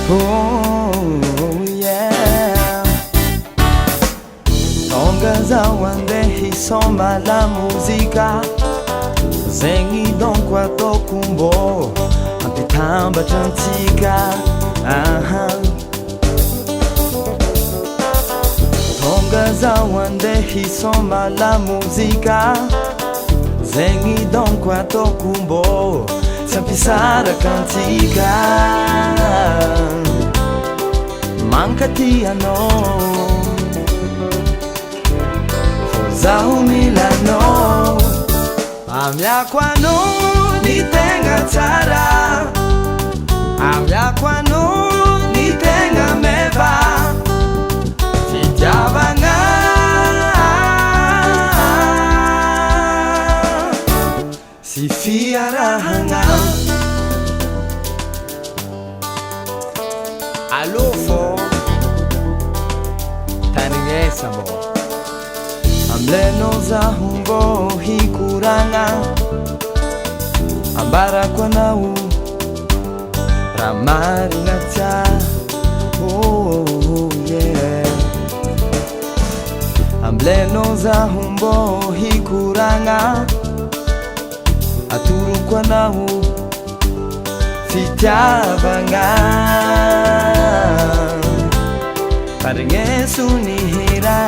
Oh yeah, tonga zao andeha isoma la mozika zegny donko ataoko mbô ampitambatra antsika. Tonga zao andeha isoma la mozika zegny donko ataoko mbô tsy ampisaraka antsika. Manka ty anao fô zaho milanao. Amiako anao ny tegna tsara, amiako anao ny tegna meva, fitiavagna sy fiarahagna. Allô fô tanignesa mbô amlenao zaho mbô hikoragna, ambarako anao raha marina tsara. Oh yeah, amlenao zaho mbô hikoragna, atoroko anao fitiavagna. Parigneso ny Hira,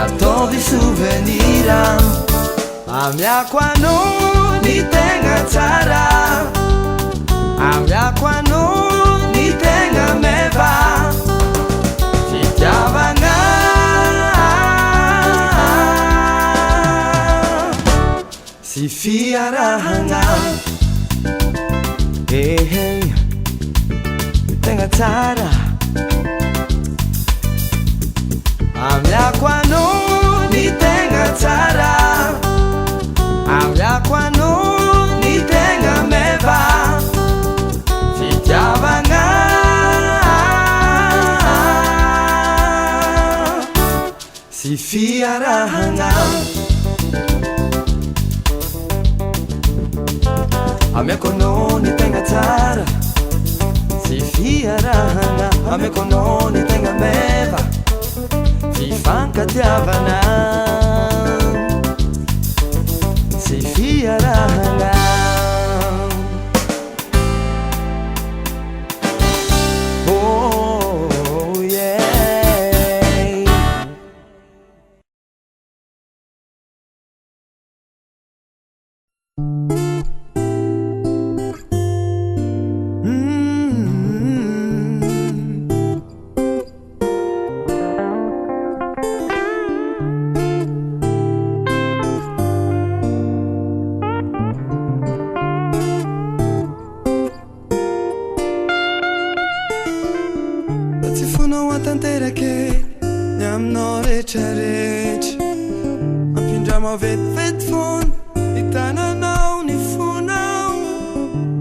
ataovy souvenir. Amiako anao ny tegna tsara, amiako anao ny tegna meva, fitiavagna sy fiarahagna. Hey, tegna tsara. Amiako anao ny tegna tsara, amiako anao ny tegna meva, fitiavagna sy fiarahagna. Amiako anao ny tegna tsara sy fiarahagna, amiako anao ny tegna meva, fifankatiavana sy fiarahagna. Oh yeah. Ampindramo vetivety foana ny tananao ny fonao,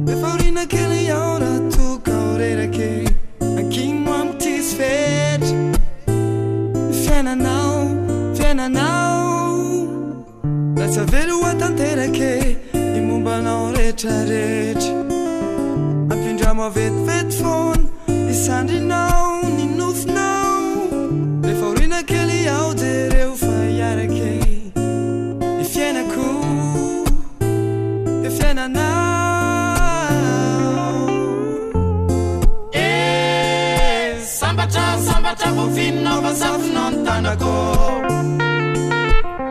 rehefa orina kely ao raha toka ho rerake ankino am'tisy fetra. Fiainanao raha tsy avelo atanterake ny mombanao rehetrarehetra. Ampindramo vetivety foana ny sandrinao ny nofinao, rehefa orina kely ao jereo fa iarake. Ny fiainako ny fiainanao, sambatra vovinao vazafinao ny tanako,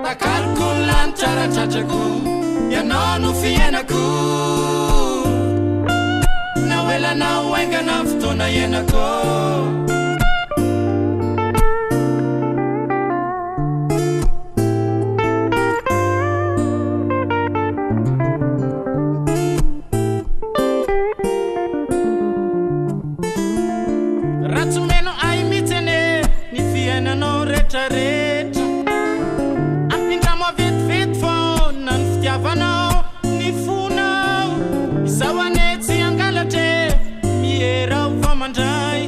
takariko lany tsaratratrako, ianao no fiainako, naoelanao aingana fotoana ianako. Ratsumeno ai mitene ni fiainanao rehetrarehetra. Ampindramo vetivety foana ny fitiavanao ny fonao, izao ane tsy angalatre mierao va mandray.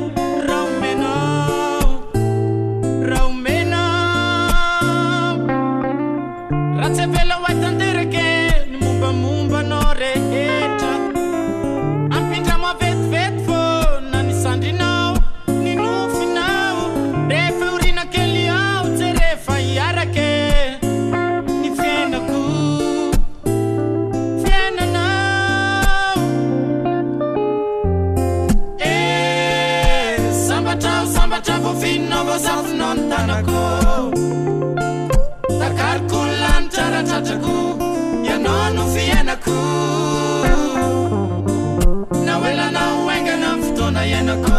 Raha omenao raha tsy avela ho aitanterake ny mombamombanao rehetra. Ampindramo taratratratrako ianao no fiainako naoelanao aingana amin'ny fotoana iainako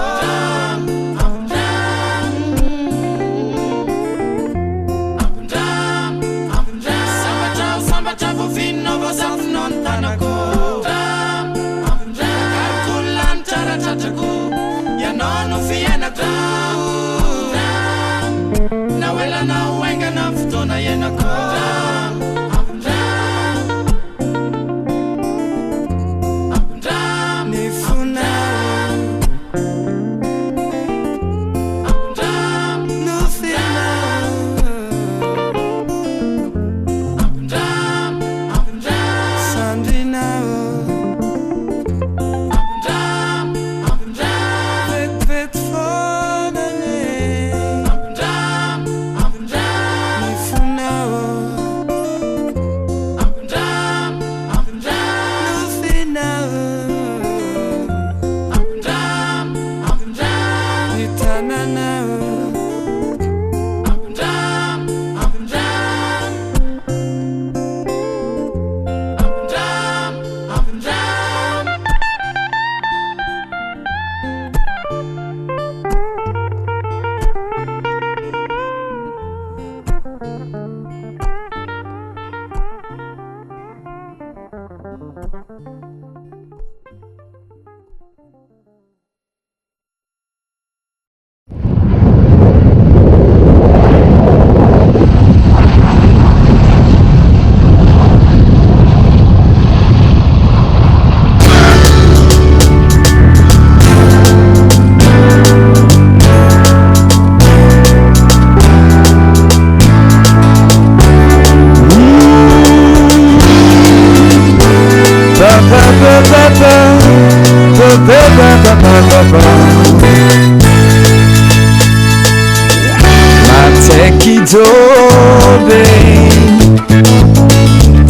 sambatra voavinao voasafinao ny tanako karkolany taratratrako ianao no fiainako naoelanao aingana amin'ny fotoana iainako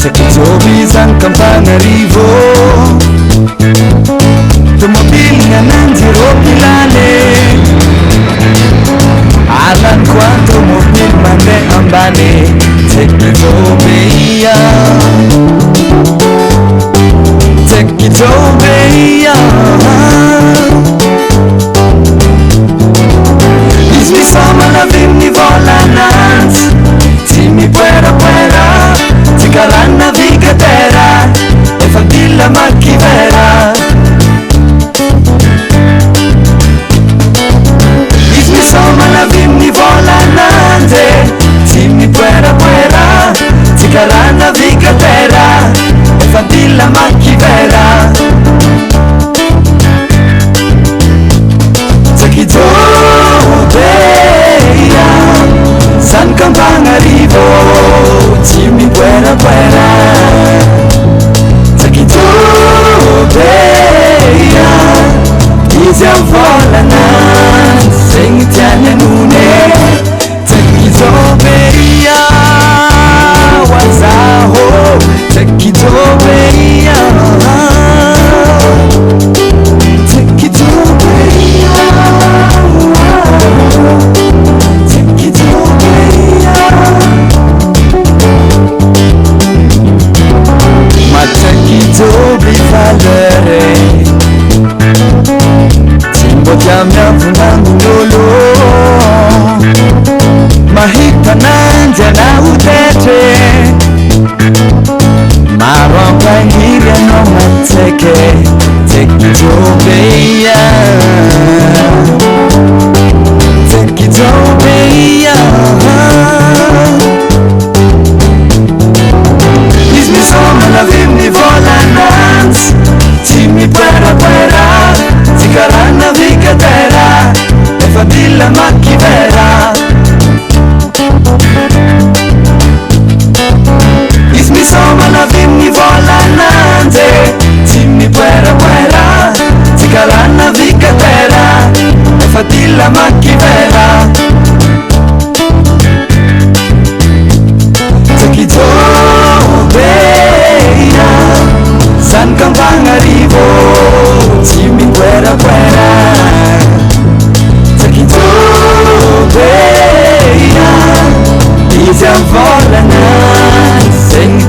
Tsaiky jaoby zany kampanarivo tomobily gnananjy ropilane alaniko any tomobily mande ambane Tsaiky jaoby ia Tsaiky jaoby ia izy misamana vimny volananjy tsy mipoerapoera tsy karana vikatera efa dila makivera izy misamana vimny volananjy tsy mipoerapoera tsy karana vikatera efa dila makivera Tsaiky jaoby ia zany kampanarivo tsy mipoerapoera Tsaiky jaoby ia izy amin'ny volananjy zegny tiany anone Tsaiky jaoby ia hoazaho Tsaiky jaoby ia Tsaiky jaoby ia Tsaiky jaoby ia ma Tsaiky jaoby valere tsy mbo tia miavonan'olo mahita ananjy anao tetre maro ampangiry anao matsaiky Tsaiky jaoby ia Tsaiky jaoby ia izy misomana vimny volananjy tsy mipoerapoera tsy karana vikatera efa dila makivera izy misomana vimny volananjy tsy mipoerapoera tsy karana vikatera efa dila makivera Tsaiky jaoby ia zany kampanarivo tsy mipoerapoera Tsaiky jaoby ia izy amin'ny volananjy zegny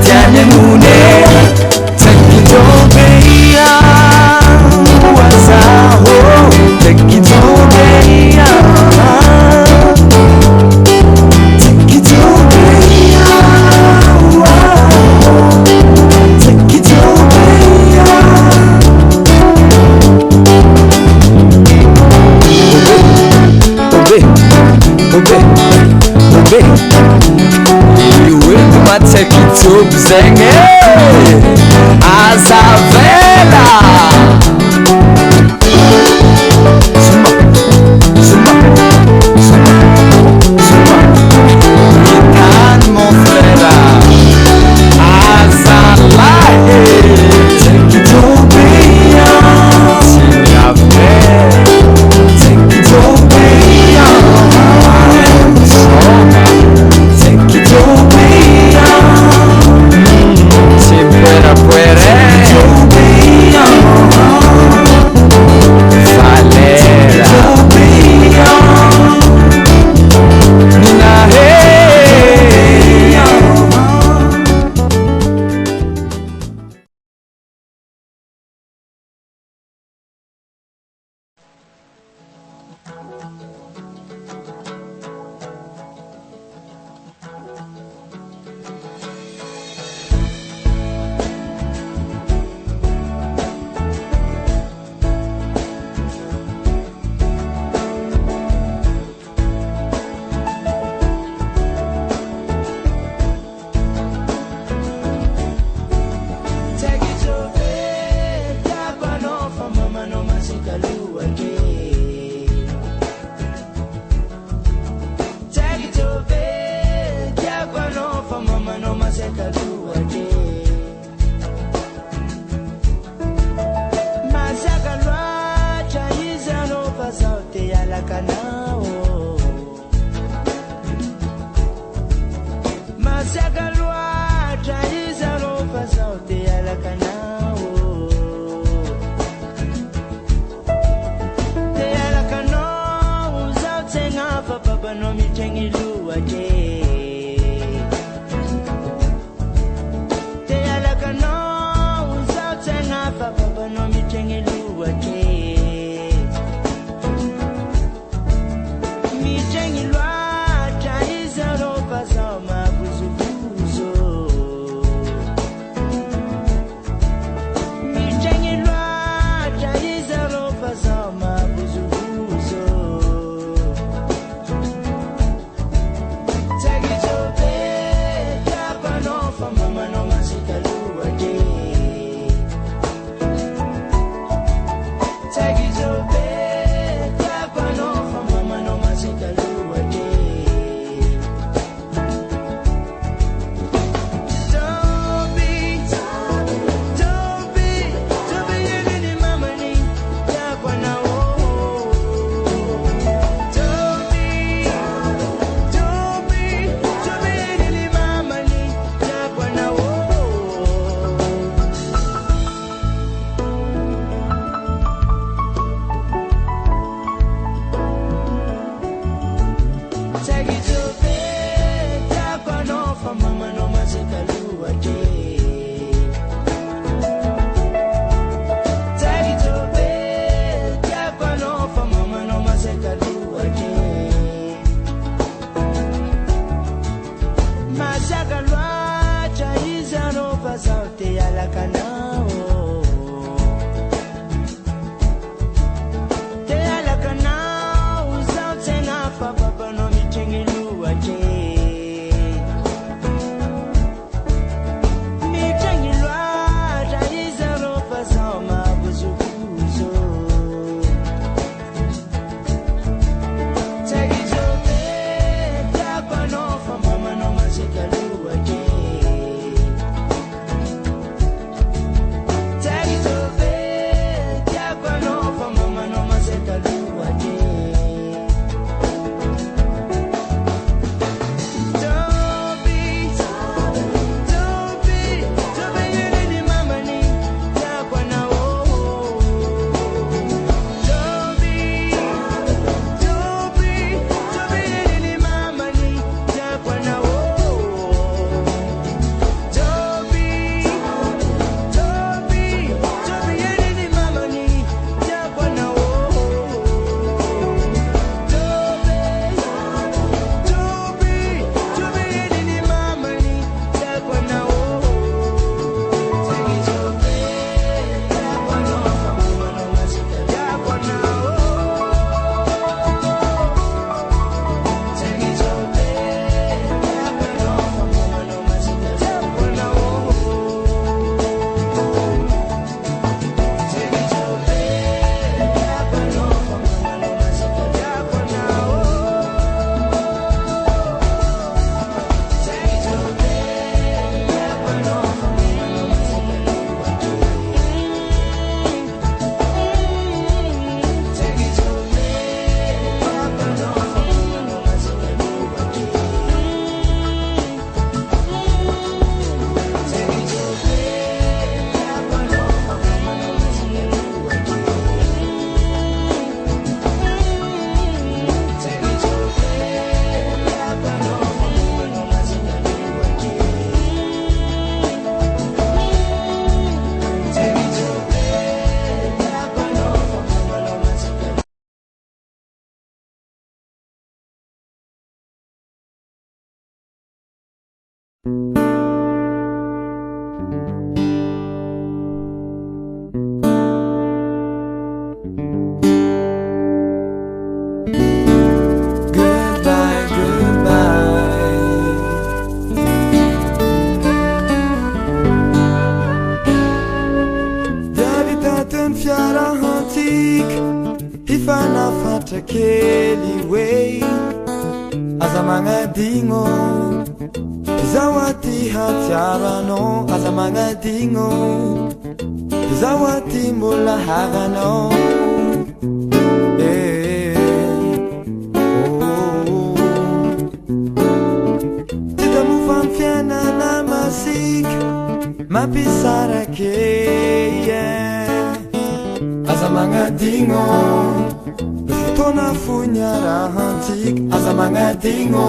zegny azavela zuma zuma zuma zuma itany mon frère azalahy zegny jobia tsy miavne zegny jobia soma zegny jobia si puera puere Valera Nina trakely hoe aza magnadigno izao aty hatsiaro anao aza magnadigno izao aty mbola havanao tita mofamy fiainana masika mampisarake aza magnadigno fotoana foniarahantsika aza magnadigno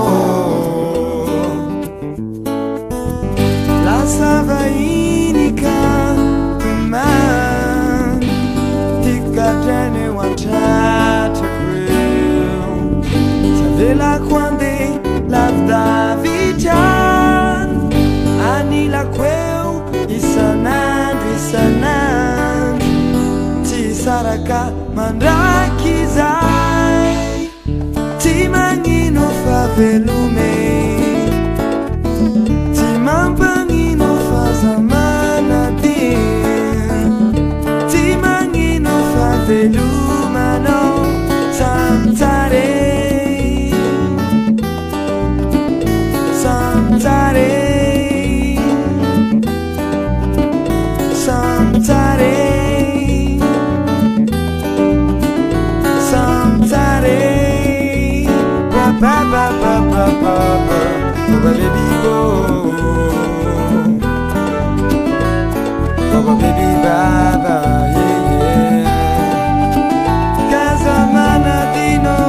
lasa vahinika man tikadrany ho antratrakoeo savelako andeha lavidavitran anilako eo isanandro isanandro tsy saraka mandraky zay tsy magnino favelome tsy mampagnino fazamanadin tsy magnino favelomanao samtsare samtsare samtsare ba ba ba ba ba ba baby go baby baba yeah casa manadino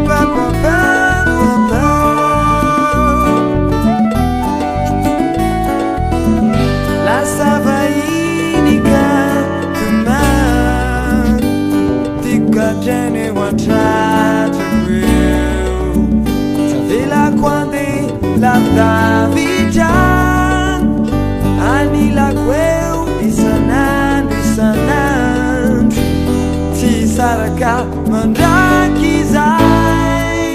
ba ba ba ba la savainica tuman tikajene lavdavijan anilako eo isanandro isanandro tsy saraka mandraky zay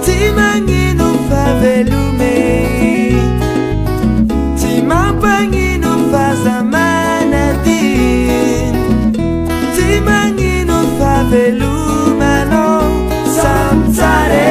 tsy magnino favelome tsy mampagnino fazamanadin tsy magnino favelomanao samtsare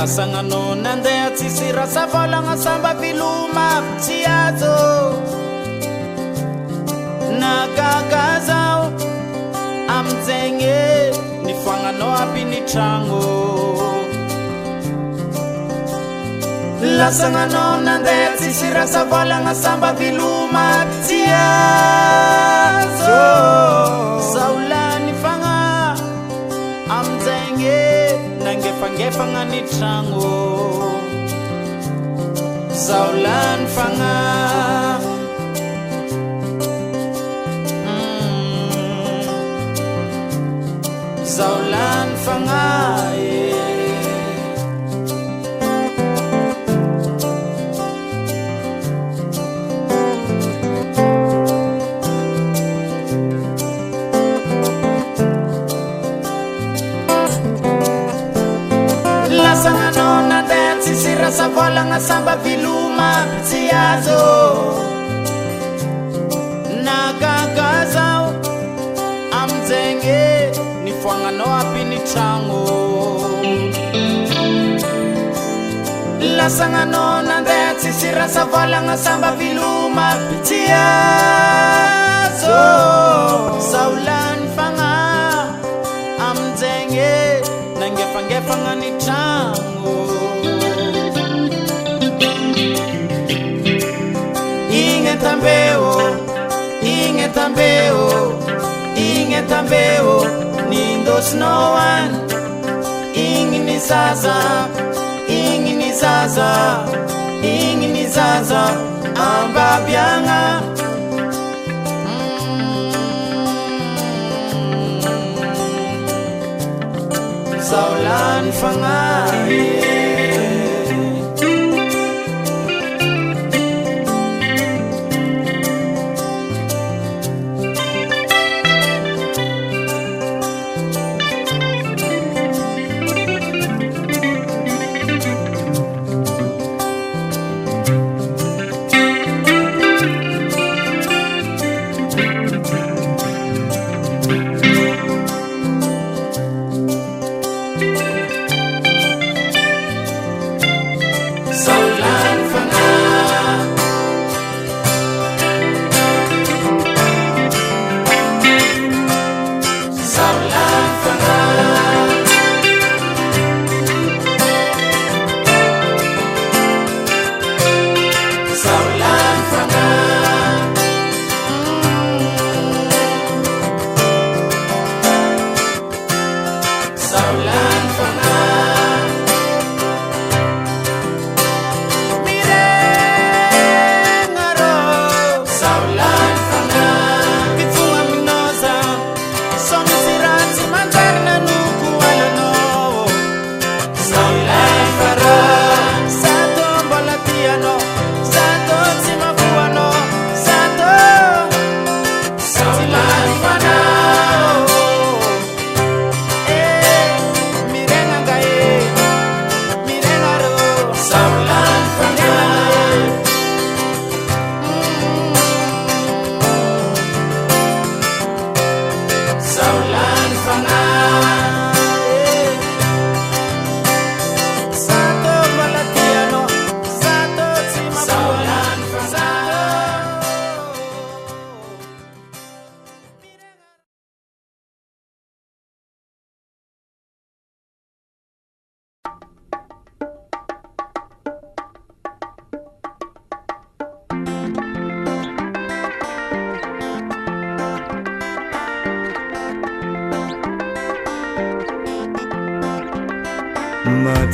Lasangano nandeha tsisy rasa volagna samba viloma tsy azo nagaga zao amin'izegny nifoagnanao aby ny tragno lasangano nandeha tsisy rasa volagna samba viloma tsy azo saolany fagna amin'izegny nangefangefagna ny tragno zaolany fagna zaolany fagna rasa volagna samba viloma tsy azo nagagazao amizegny nifoagnanao apiny tragno lasagnanao nandeha tsisy rasa volagna samba viloma tsy azo saolany fagna amizegny nangefangefagna ny tragno Inget tambeo nindosnoan ingini zaza ambabianga saulan fangai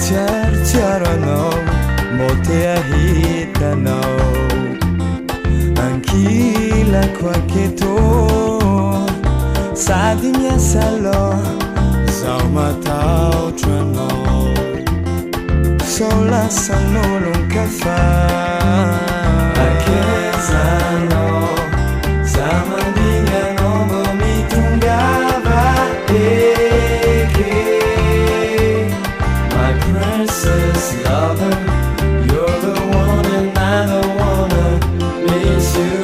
Tiartiaranao mote ahitanao ankilako aketo sady miasalo zao mataotranao sao lasan'olon-kafa akezanao za mandignanao mbo mitongava Princess lover, you're the one and I don't wanna miss you.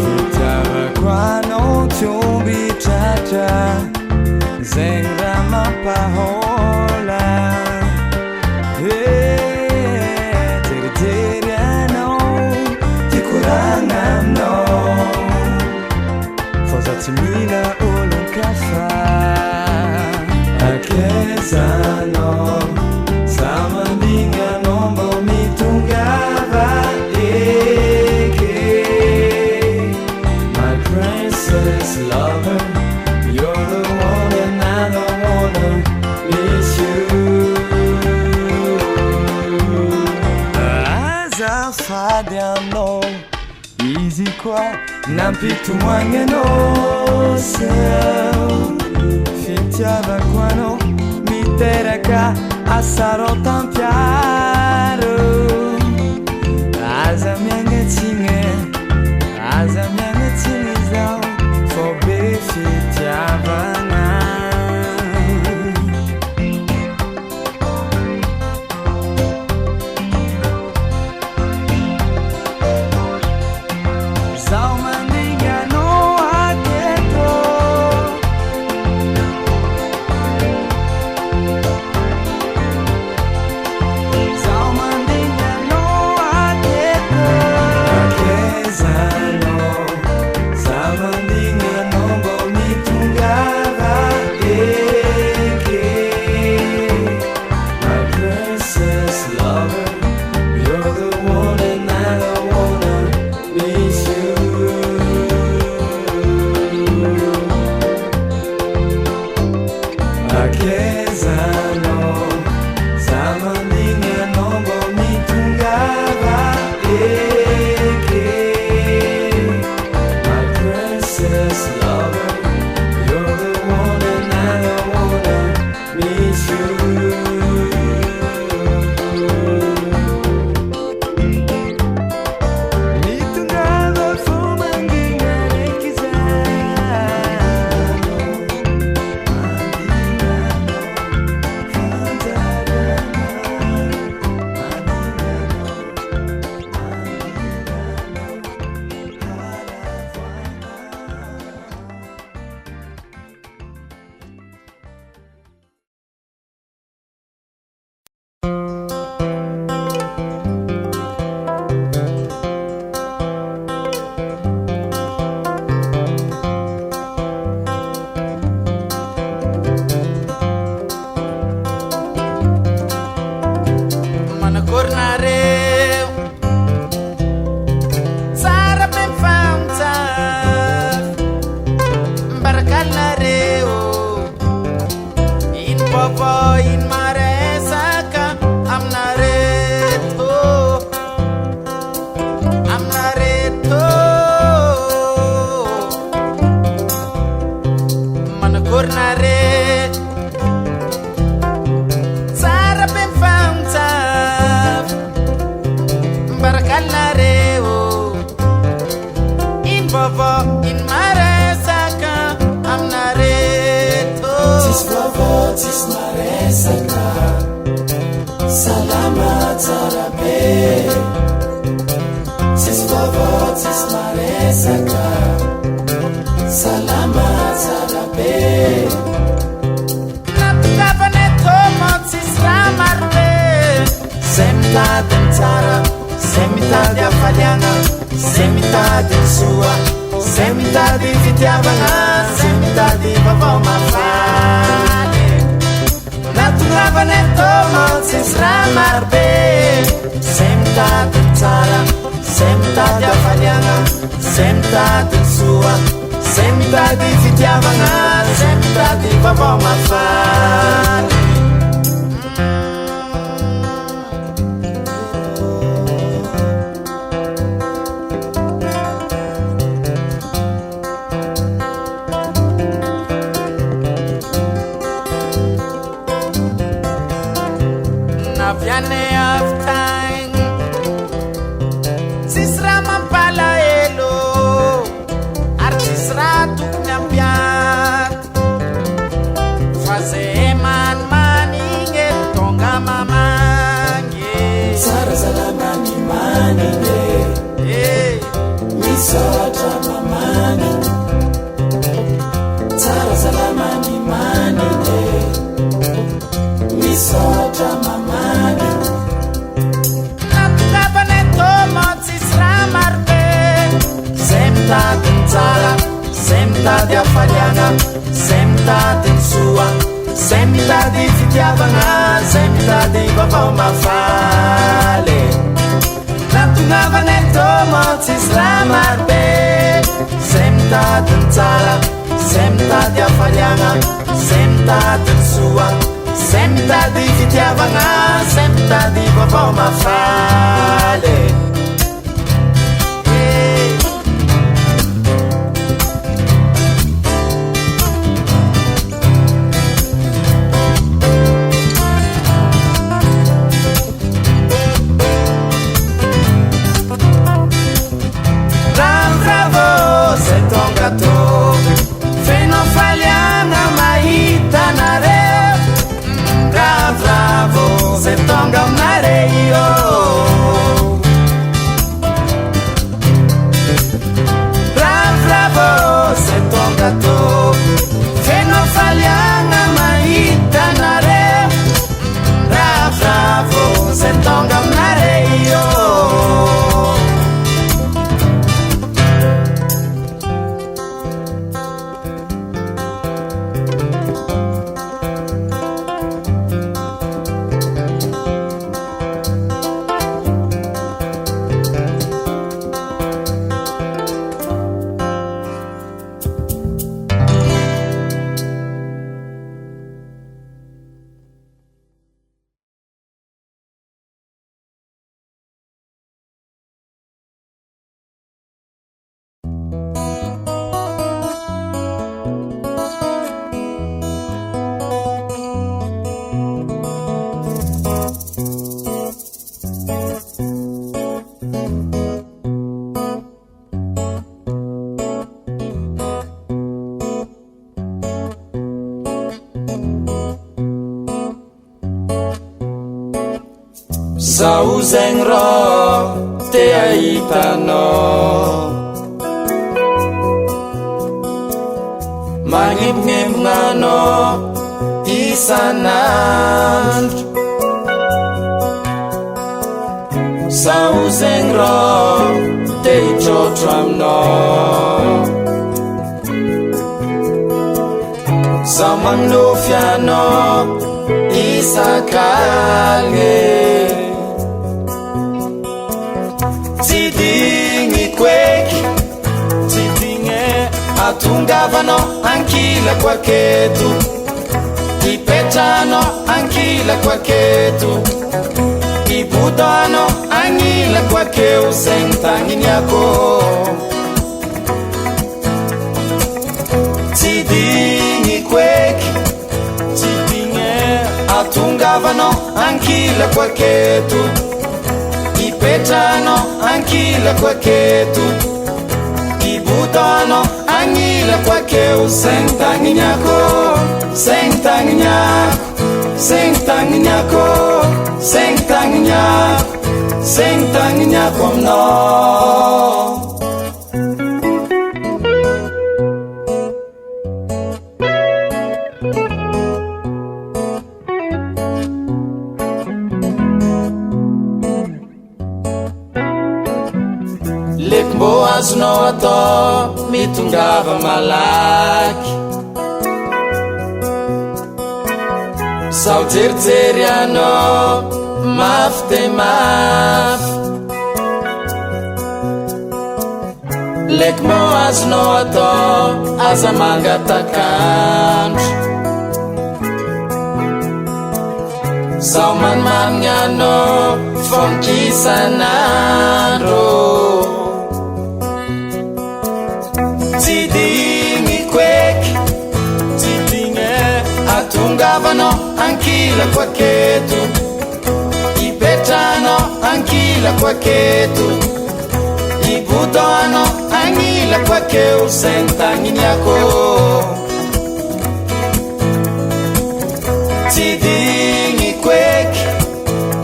Fitava qua non tumbi chacha, zengra mapahola. Teriteriano, tikurangano. Fosatimila ulunkafa. Akezano samandingano mbo mitungava My princess lover, you're the one and I don't wanna miss you. Azafadiano easy qua nampitomagno céu Fitiava quando mi teraka asaro tampiaro Aza mianga tine zao Fobe fitiava na tsismaresaka salama tsara be tsisy vaovao tsismaresaka salama tsara be natokavane tomo tsisy raha maro be zay mitady ny tsara zay mitady afaliana zay mitady ny soa zay mitady fitiavana zay mitady vaovao mafaly natokavane tomo tsisy raha maro be zay mitady ny tsara zay mitady afaliana zay mitady ny soa zay mitady fitiavana zay mitady vaovao mafaly naviane aftain tsisy raha mampalahelo ary tsisy raha tokony ampiaty fa zay manimanigny tonga mamangy tsara salamany manigny misotra mamany tsara salamany manigny misotra mamany natokavane tomo tsisy raha maro be zay mitady ny tsara zay mitady afaliana zay mitady ny soa zay mitady fitiavana zay mitady vaovao mafaly natokavane tomo tsisy raha maro be zay mitady ny tsara zay mitady afaliana zay mitady ny soa zay mitady fitiavana zay mitady vaovao mafaly Ravoravo zay tonga to feno faliana mahitanareo Ravoravo zay tonga aminareo Ravoravo zay tonga to feno faliana mahitanareo Ravoravo zay tonga aminareo Zao zegny raha te ahitanao magnembonembonanao isanandro Zao zegny raha te hitrotro aminao Zao magnofy anao isakaly Tidingy quake Tidingy atungavano ankila kwa ketu Ipetano ankila kwa ketu Ibudano angila kwa keu sen Tagniniako Tidingy quake Tidingy atungavano ankila kwa ketu Ipetano ankila kwa ketu Ibudano angila kwa keu sen Tagniniako Seng Tagniniako, seng Tagniniako, seng Tagniniako, seng Tagniniako aminao. Lek mbo azonao atao mitongava malaky, sao jerijery anao mafy de mafy. Lek mbo azonao atao aza mangatakandro, sao manimarigny anao fonkisanandro. Tsy digny kweky, tsy digny atongavanao ankilako aketo, ipetranao ankilako aketo, ibotanao agnilako akeo. Seng Tagniniako, tsy digny kweky,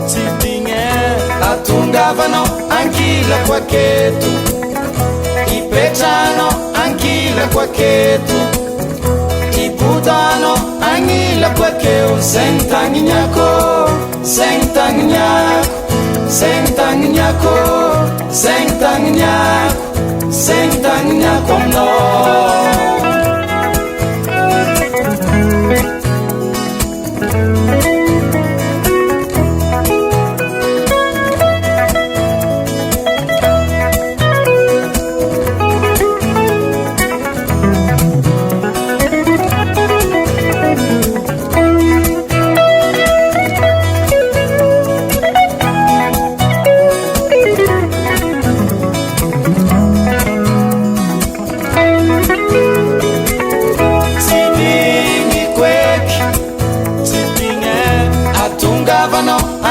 tsy digny atongavanao ankilako aketo, ipetranao ankilako aketo, ibotanao agnilako akeo. Seng Tagniniako, seng Tagniniako, seng Tagniniako, seng Tagniniako, seng Tagniniako aminao.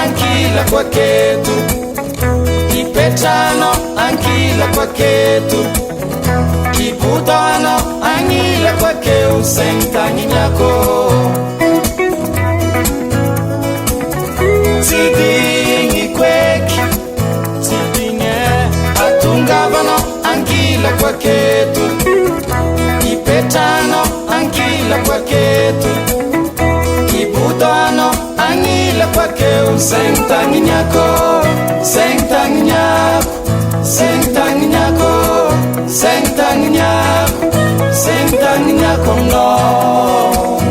Ankilako aketo, ipetranao ankilako aketo, ibotanao agnilako akeo. Seng Tagniniako, tsy digny kweky, tsy digny atongavanao ankilako aketo, ipetranao ankilako aketo, ibotanao agnilako akeo. Seng Tagniniako, seng Tagniniako, seng Tagniniako, seng Tagniniako, seng Tagniniako aminao.